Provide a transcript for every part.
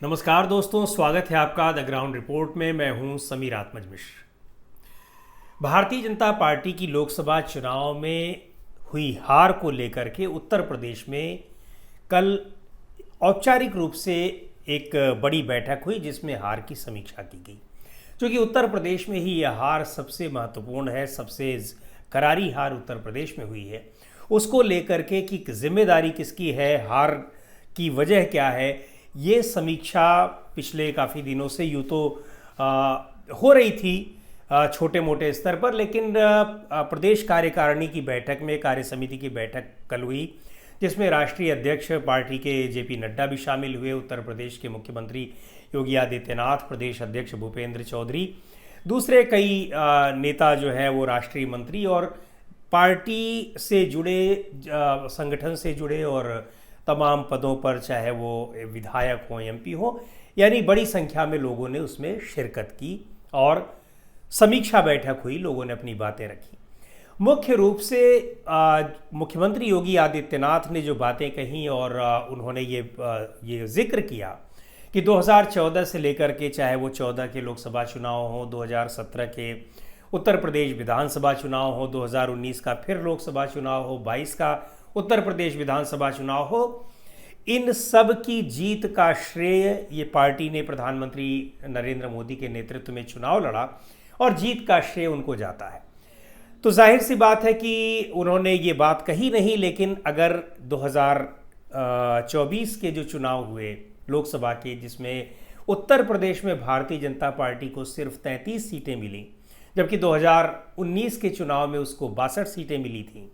नमस्कार दोस्तों, स्वागत है आपका द ग्राउंड रिपोर्ट में। मैं हूं समीर आत्मज मिश्र। भारतीय जनता पार्टी की लोकसभा चुनाव में हुई हार को लेकर के उत्तर प्रदेश में कल औपचारिक रूप से एक बड़ी बैठक हुई जिसमें हार की समीक्षा की गई। क्योंकि उत्तर प्रदेश में ही यह हार सबसे महत्वपूर्ण है, सबसे करारी हार उत्तर प्रदेश में हुई है। उसको लेकर के कि जिम्मेदारी किसकी है, हार की वजह क्या है, ये समीक्षा पिछले काफ़ी दिनों से यूँ तो हो रही थी छोटे मोटे स्तर पर, लेकिन प्रदेश कार्यकारिणी की बैठक में, कार्य समिति की बैठक कल हुई जिसमें राष्ट्रीय अध्यक्ष पार्टी के जेपी नड्डा भी शामिल हुए, उत्तर प्रदेश के मुख्यमंत्री योगी आदित्यनाथ, प्रदेश अध्यक्ष भूपेंद्र चौधरी, दूसरे कई नेता जो है वो राष्ट्रीय मंत्री और पार्टी से जुड़े, संगठन से जुड़े और तमाम पदों पर, चाहे वो विधायक हो, एमपी हो, यानी बड़ी संख्या में लोगों ने उसमें शिरकत की और समीक्षा बैठक हुई, लोगों ने अपनी बातें रखी। मुख्य रूप से मुख्यमंत्री योगी आदित्यनाथ ने जो बातें कहीं और उन्होंने ये जिक्र किया कि 2014 से लेकर के, चाहे वो 14 के लोकसभा चुनाव हो, 2017 के उत्तर प्रदेश विधानसभा चुनाव हो, 2019 का फिर लोकसभा चुनाव हो, 22 का उत्तर प्रदेश विधानसभा चुनाव हो, इन सब की जीत का श्रेय ये पार्टी ने प्रधानमंत्री नरेंद्र मोदी के नेतृत्व में चुनाव लड़ा और जीत का श्रेय उनको जाता है। तो जाहिर सी बात है कि उन्होंने ये बात कही नहीं, लेकिन अगर 2024 के जो चुनाव हुए लोकसभा के, जिसमें उत्तर प्रदेश में भारतीय जनता पार्टी को सिर्फ 33 सीटें मिली, जबकि 2019 के चुनाव में उसको 62 सीटें मिली थी,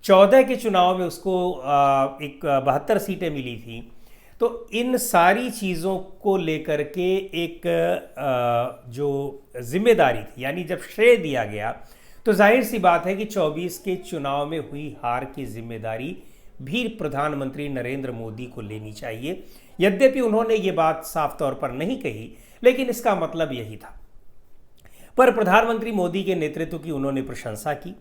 14 के चुनाव में उसको 72 सीटें मिली थी। तो इन सारी चीज़ों को लेकर के एक जो जिम्मेदारी थी, यानी जब श्रेय दिया गया, तो जाहिर सी बात है कि 24 के चुनाव में हुई हार की जिम्मेदारी भी प्रधानमंत्री नरेंद्र मोदी को लेनी चाहिए। यद्यपि उन्होंने ये बात साफ तौर पर नहीं कही, लेकिन इसका मतलब यही था। पर प्रधानमंत्री मोदी के नेतृत्व की उन्होंने प्रशंसा की,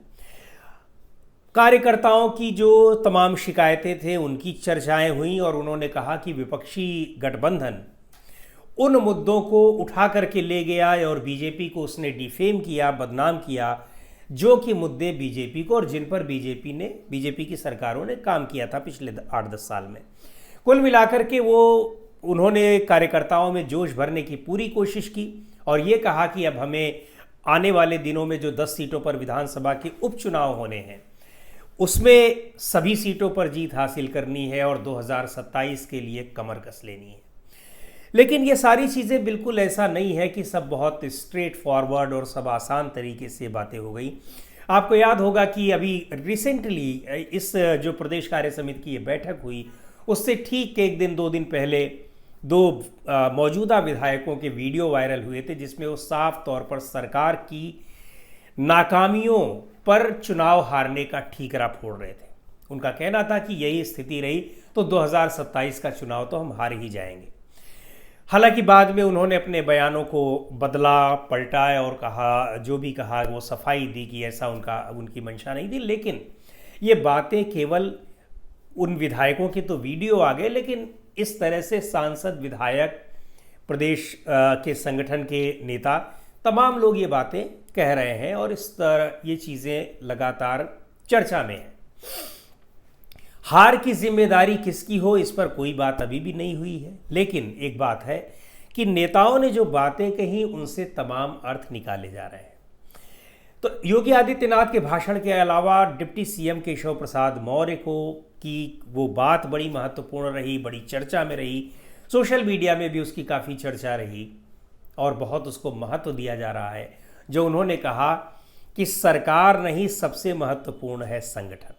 कार्यकर्ताओं की जो तमाम शिकायतें थे उनकी चर्चाएं हुई और उन्होंने कहा कि विपक्षी गठबंधन उन मुद्दों को उठा करके ले गया और बीजेपी को उसने डिफेम किया, बदनाम किया, जो कि मुद्दे बीजेपी को और जिन पर बीजेपी की सरकारों ने काम किया था पिछले 8-10 साल में। कुल मिलाकर के उन्होंने कार्यकर्ताओं में जोश भरने की पूरी कोशिश की और ये कहा कि अब हमें आने वाले दिनों में जो 10 सीटों पर विधानसभा के उपचुनाव होने हैं उसमें सभी सीटों पर जीत हासिल करनी है और 2027 के लिए कमर कस लेनी है। लेकिन ये सारी चीज़ें बिल्कुल ऐसा नहीं है कि सब बहुत स्ट्रेट फॉरवर्ड और सब आसान तरीके से बातें हो गई। आपको याद होगा कि अभी रिसेंटली इस जो प्रदेश कार्य समिति की ये बैठक हुई, उससे ठीक 1-2 दिन पहले दो मौजूदा विधायकों के वीडियो वायरल हुए थे जिसमें वो साफ तौर पर सरकार की नाकामियों पर चुनाव हारने का ठीकरा फोड़ रहे थे। उनका कहना था कि यही स्थिति रही तो 2027 का चुनाव तो हम हार ही जाएंगे। हालांकि बाद में उन्होंने अपने बयानों को बदला, पलटाया और कहा, जो भी कहा वो सफाई दी कि ऐसा उनकी मंशा नहीं थी। लेकिन ये बातें केवल उन विधायकों के तो वीडियो आ गए, लेकिन इस तरह से सांसद, विधायक, प्रदेश के संगठन के नेता, तमाम लोग ये बातें कह रहे हैं और इस तरह ये चीज़ें लगातार चर्चा में हैं। हार की जिम्मेदारी किसकी हो, इस पर कोई बात अभी भी नहीं हुई है। लेकिन एक बात है कि नेताओं ने जो बातें कही उनसे तमाम अर्थ निकाले जा रहे हैं। तो योगी आदित्यनाथ के भाषण के अलावा डिप्टी सीएम केशव प्रसाद मौर्य की वो बात बड़ी महत्वपूर्ण रही, बड़ी चर्चा में रही, सोशल मीडिया में भी उसकी काफ़ी चर्चा रही और बहुत उसको महत्व दिया जा रहा है। जो उन्होंने कहा कि सरकार नहीं, सबसे महत्वपूर्ण है संगठन।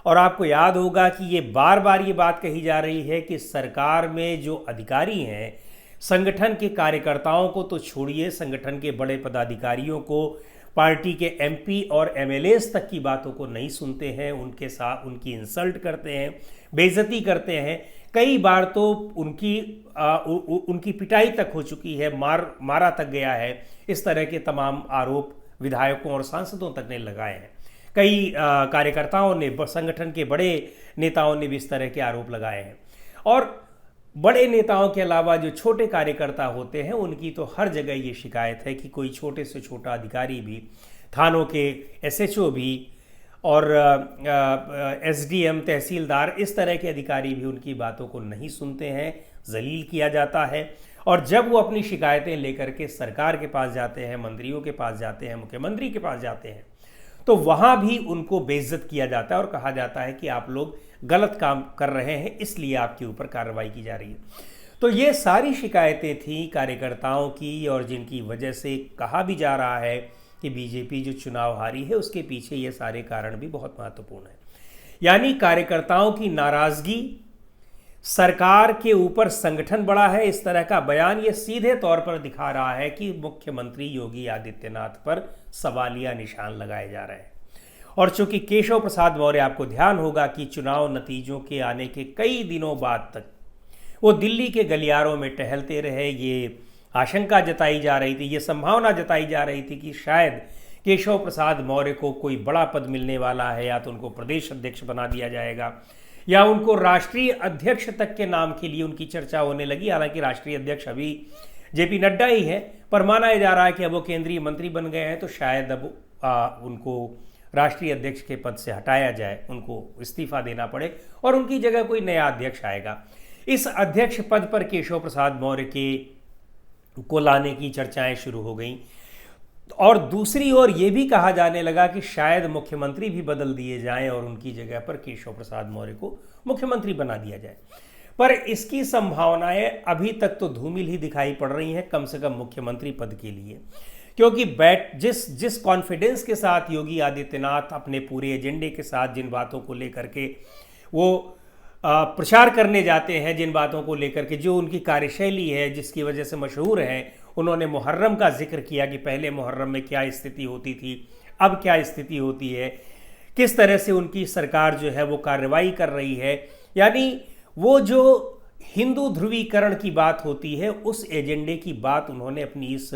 और आपको याद होगा कि ये बार बार ये बात कही जा रही है कि सरकार में जो अधिकारी हैं, संगठन के कार्यकर्ताओं को तो छोड़िए, संगठन के बड़े पदाधिकारियों को, पार्टी के एमपी और एमएलएस तक की बातों को नहीं सुनते हैं, उनके साथ उनकी इंसल्ट करते हैं, बेइज्जती करते हैं। कई बार तो उनकी पिटाई तक हो चुकी है, मारा तक गया है। इस तरह के तमाम आरोप विधायकों और सांसदों तक ने लगाए हैं। कई कार्यकर्ताओं ने, संगठन के बड़े नेताओं ने भी इस तरह के आरोप लगाए हैं। और बड़े नेताओं के अलावा जो छोटे कार्यकर्ता होते हैं उनकी तो हर जगह ये शिकायत है कि कोई छोटे से छोटा अधिकारी भी, थानों के एसएचओ भी और एसडीएम, तहसीलदार, इस तरह के अधिकारी भी उनकी बातों को नहीं सुनते हैं, जलील किया जाता है। और जब वो अपनी शिकायतें लेकर के सरकार के पास जाते हैं, मंत्रियों के पास जाते हैं, मुख्यमंत्री के पास जाते हैं, तो वहाँ भी उनको बेइज्जत किया जाता है और कहा जाता है कि आप लोग गलत काम कर रहे हैं, इसलिए आपके ऊपर कार्रवाई की जा रही है। तो ये सारी शिकायतें थी कार्यकर्ताओं की, और जिनकी वजह से कहा भी जा रहा है कि बीजेपी जो चुनाव हारी है उसके पीछे ये सारे कारण भी बहुत महत्वपूर्ण हैं। यानी कार्यकर्ताओं की नाराजगी, सरकार के ऊपर संगठन बड़ा है, इस तरह का बयान ये सीधे तौर पर दिखा रहा है कि मुख्यमंत्री योगी आदित्यनाथ पर सवालिया निशान लगाए जा रहे हैं। और चूंकि केशव प्रसाद मौर्य, आपको ध्यान होगा कि चुनाव नतीजों के आने के कई दिनों बाद तक वो दिल्ली के गलियारों में टहलते रहे, ये आशंका जताई जा रही थी, ये संभावना जताई जा रही थी कि शायद केशव प्रसाद मौर्य को कोई बड़ा पद मिलने वाला है, या तो उनको प्रदेश अध्यक्ष बना दिया जाएगा या उनको राष्ट्रीय अध्यक्ष तक के नाम के लिए उनकी चर्चा होने लगी। हालांकि राष्ट्रीय अध्यक्ष अभी जेपी नड्डा ही है, पर माना जा रहा है कि अब वो केंद्रीय मंत्री बन गए हैं, तो शायद अब उनको राष्ट्रीय अध्यक्ष के पद से हटाया जाए, उनको इस्तीफा देना पड़े और उनकी जगह कोई नया अध्यक्ष आएगा। इस अध्यक्ष पद पर केशव प्रसाद मौर्य को लाने की चर्चाएं शुरू हो गई, और दूसरी ओर ये भी कहा जाने लगा कि शायद मुख्यमंत्री भी बदल दिए जाएं और उनकी जगह पर केशव प्रसाद मौर्य को मुख्यमंत्री बना दिया जाए। पर इसकी संभावनाएं अभी तक तो धूमिल ही दिखाई पड़ रही हैं, कम से कम मुख्यमंत्री पद के लिए, क्योंकि जिस कॉन्फिडेंस के साथ योगी आदित्यनाथ अपने पूरे एजेंडे के साथ जिन बातों को लेकर के वो प्रचार करने जाते हैं, जिन बातों को लेकर के जो उनकी कार्यशैली है, जिसकी वजह से मशहूर है, उन्होंने मुहर्रम का जिक्र किया कि पहले मुहर्रम में क्या स्थिति होती थी, अब क्या स्थिति होती है, किस तरह से उनकी सरकार जो है वो कार्रवाई कर रही है। यानी वो जो हिंदू ध्रुवीकरण की बात होती है, उस एजेंडे की बात उन्होंने अपनी इस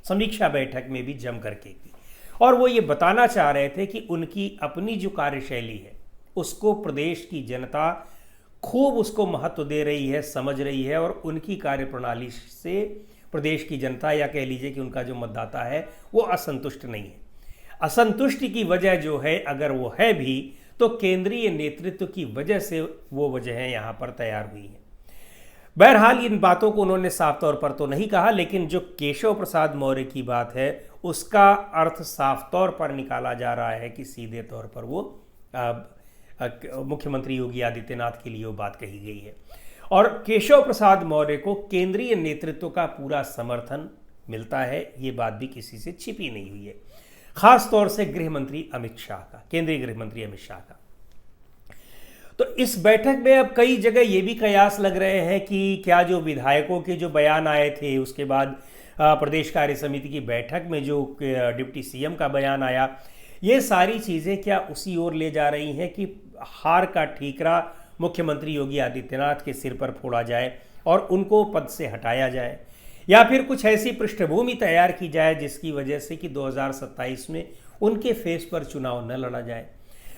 समीक्षा बैठक में भी जम करके की, और वो ये बताना चाह रहे थे कि उनकी अपनी जो कार्यशैली है उसको प्रदेश की जनता खूब उसको महत्व दे रही है, समझ रही है, और उनकी कार्यप्रणाली से प्रदेश की जनता, या कह लीजिए कि उनका जो मतदाता है, वो असंतुष्ट नहीं है। असंतुष्टि की वजह जो है, अगर वो है भी, तो केंद्रीय नेतृत्व की वजह से वो वजहें यहाँ पर तैयार हुई हैं। बहरहाल इन बातों को उन्होंने साफ तौर पर तो नहीं कहा, लेकिन जो केशव प्रसाद मौर्य की बात है उसका अर्थ साफ तौर पर निकाला जा रहा है कि सीधे तौर पर वो मुख्यमंत्री योगी आदित्यनाथ के लिए वो बात कही गई है। और केशव प्रसाद मौर्य को केंद्रीय नेतृत्व का पूरा समर्थन मिलता है, ये बात भी किसी से छिपी नहीं हुई है, खास तौर से गृह मंत्री अमित शाह का, केंद्रीय गृह मंत्री अमित शाह का। तो इस बैठक में अब कई जगह ये भी कयास लग रहे हैं कि क्या जो विधायकों के जो बयान आए थे, उसके बाद प्रदेश कार्य समिति की बैठक में जो डिप्टी सीएम का बयान आया, ये सारी चीज़ें क्या उसी ओर ले जा रही हैं कि हार का ठीकरा मुख्यमंत्री योगी आदित्यनाथ के सिर पर फोड़ा जाए और उनको पद से हटाया जाए, या फिर कुछ ऐसी पृष्ठभूमि तैयार की जाए जिसकी वजह से कि 2027 में उनके फेस पर चुनाव न लड़ा जाए।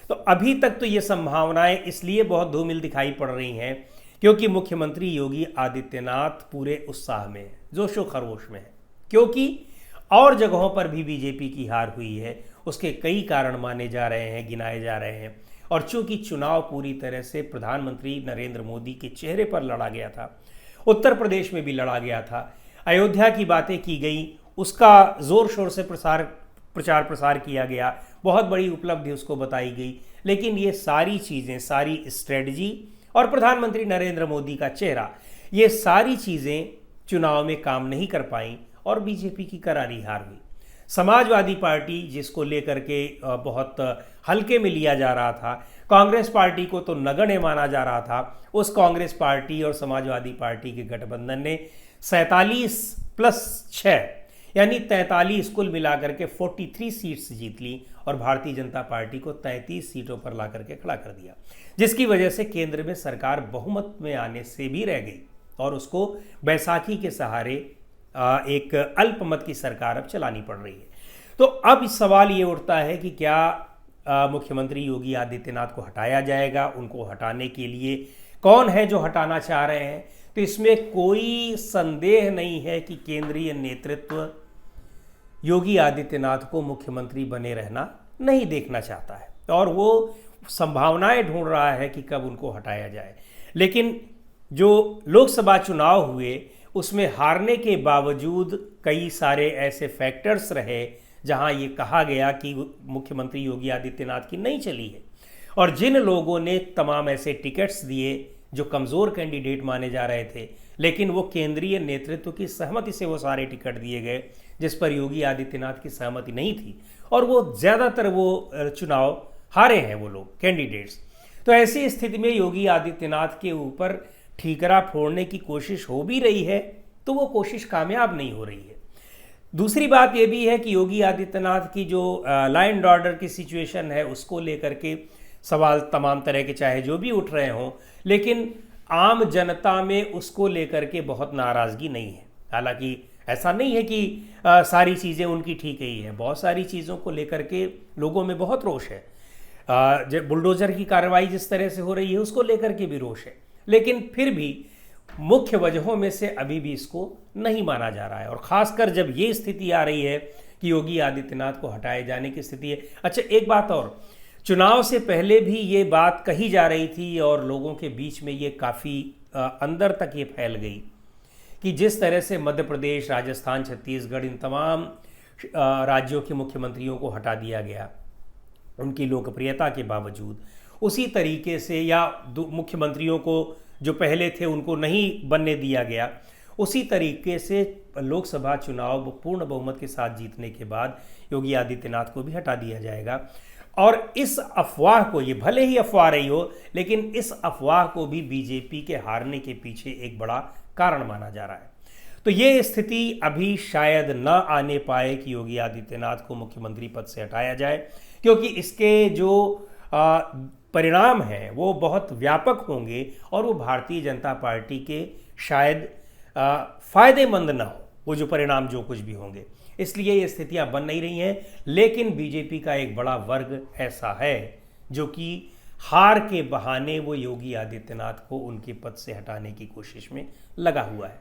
तो अभी तक तो ये संभावनाएं इसलिए बहुत धूमिल दिखाई पड़ रही हैं क्योंकि मुख्यमंत्री योगी आदित्यनाथ पूरे उत्साह में, जोशो खरोश में है, क्योंकि और जगहों पर भी बीजेपी की हार हुई है। उसके कई कारण माने जा रहे हैं, गिनाए जा रहे हैं, और चूंकि चुनाव पूरी तरह से प्रधानमंत्री नरेंद्र मोदी के चेहरे पर लड़ा गया था, उत्तर प्रदेश में भी लड़ा गया था, अयोध्या की बातें की गई, उसका जोर शोर से प्रचार प्रसार किया गया, बहुत बड़ी उपलब्धि उसको बताई गई, लेकिन ये सारी चीज़ें, सारी स्ट्रेटजी और प्रधानमंत्री नरेंद्र मोदी का चेहरा, ये सारी चीज़ें चुनाव में काम नहीं कर पाई और बीजेपी की करारी हार हुई। समाजवादी पार्टी, जिसको लेकर के बहुत हल्के में लिया जा रहा था, कांग्रेस पार्टी को तो नगण्य माना जा रहा था, उस कांग्रेस पार्टी और समाजवादी पार्टी के गठबंधन ने 47+6 यानी 43 कुल मिलाकर के 43 सीट्स जीत ली और भारतीय जनता पार्टी को 33 सीटों पर ला करके खड़ा कर दिया, जिसकी वजह से केंद्र में सरकार बहुमत में आने से भी रह गई और उसको बैसाखी के सहारे एक अल्पमत की सरकार अब चलानी पड़ रही है। तो अब सवाल ये उठता है कि क्या मुख्यमंत्री योगी आदित्यनाथ को हटाया जाएगा? उनको हटाने के लिए कौन है जो हटाना चाह रहे हैं, तो इसमें कोई संदेह नहीं है कि केंद्रीय नेतृत्व योगी आदित्यनाथ को मुख्यमंत्री बने रहना नहीं देखना चाहता है और वो संभावनाएं ढूंढ रहा है कि कब उनको हटाया जाए। लेकिन जो लोकसभा चुनाव हुए उसमें हारने के बावजूद कई सारे ऐसे फैक्टर्स रहे जहां ये कहा गया कि मुख्यमंत्री योगी आदित्यनाथ की नहीं चली है, और जिन लोगों ने तमाम ऐसे टिकट्स दिए जो कमज़ोर कैंडिडेट माने जा रहे थे, लेकिन वो केंद्रीय नेतृत्व की सहमति से वो सारे टिकट दिए गए जिस पर योगी आदित्यनाथ की सहमति नहीं थी, और वो ज़्यादातर वो चुनाव हारे हैं वो लोग कैंडिडेट्स। तो ऐसी स्थिति में योगी आदित्यनाथ के ऊपर ठीकरा फोड़ने की कोशिश हो भी रही है तो वो कोशिश कामयाब नहीं हो रही है। दूसरी बात ये भी है कि योगी आदित्यनाथ की जो लॉ एंड ऑर्डर की सिचुएशन है उसको लेकर के सवाल तमाम तरह के चाहे जो भी उठ रहे हों, लेकिन आम जनता में उसको लेकर के बहुत नाराज़गी नहीं है। हालांकि ऐसा नहीं है कि सारी चीज़ें उनकी ठीक ही हैं, बहुत सारी चीज़ों को लेकर के लोगों में बहुत रोष है। बुलडोजर की कार्रवाई जिस तरह से हो रही है उसको लेकर के भी रोष है, लेकिन फिर भी मुख्य वजहों में से अभी भी इसको नहीं माना जा रहा है। और ख़ासकर जब ये स्थिति आ रही है कि योगी आदित्यनाथ को हटाए जाने की स्थिति है। अच्छा, एक बात और, चुनाव से पहले भी ये बात कही जा रही थी और लोगों के बीच में ये काफ़ी अंदर तक ये फैल गई कि जिस तरह से मध्य प्रदेश, राजस्थान, छत्तीसगढ़, इन तमाम राज्यों के मुख्यमंत्रियों को हटा दिया गया उनकी लोकप्रियता के बावजूद, उसी तरीके से या मुख्यमंत्रियों को जो पहले थे उनको नहीं बनने दिया गया, उसी तरीके से लोकसभा चुनाव पूर्ण बहुमत के साथ जीतने के बाद योगी आदित्यनाथ को भी हटा दिया जाएगा। और इस अफवाह को, ये भले ही अफवाह रही हो, लेकिन इस अफवाह को भी बीजेपी के हारने के पीछे एक बड़ा कारण माना जा रहा है। तो ये स्थिति अभी शायद न आने पाए कि योगी आदित्यनाथ को मुख्यमंत्री पद से हटाया जाए, क्योंकि इसके जो परिणाम हैं वो बहुत व्यापक होंगे और वो भारतीय जनता पार्टी के शायद फ़ायदेमंद ना हो, वो जो परिणाम जो कुछ भी होंगे। इसलिए ये स्थितियां बन नहीं रही हैं। लेकिन बीजेपी का एक बड़ा वर्ग ऐसा है जो कि हार के बहाने वो योगी आदित्यनाथ को उनके पद से हटाने की कोशिश में लगा हुआ है।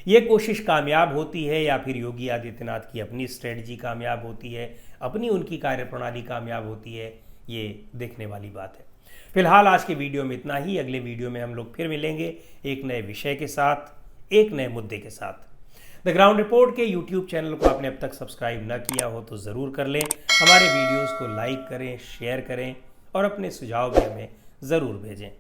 ये कोशिश कामयाब होती है या फिर योगी आदित्यनाथ की अपनी स्ट्रेटजी कामयाब होती है, अपनी उनकी कार्यप्रणाली कामयाब होती है, ये देखने वाली बात है। फिलहाल आज के वीडियो में इतना ही। अगले वीडियो में हम लोग फिर मिलेंगे एक नए विषय के साथ, एक नए मुद्दे के साथ। द ग्राउंड रिपोर्ट के यूट्यूब चैनल को आपने अब तक सब्सक्राइब न किया हो तो ज़रूर कर लें। हमारे वीडियोज़ को लाइक करें, शेयर करें और अपने सुझाव भी हमें ज़रूर भेजें।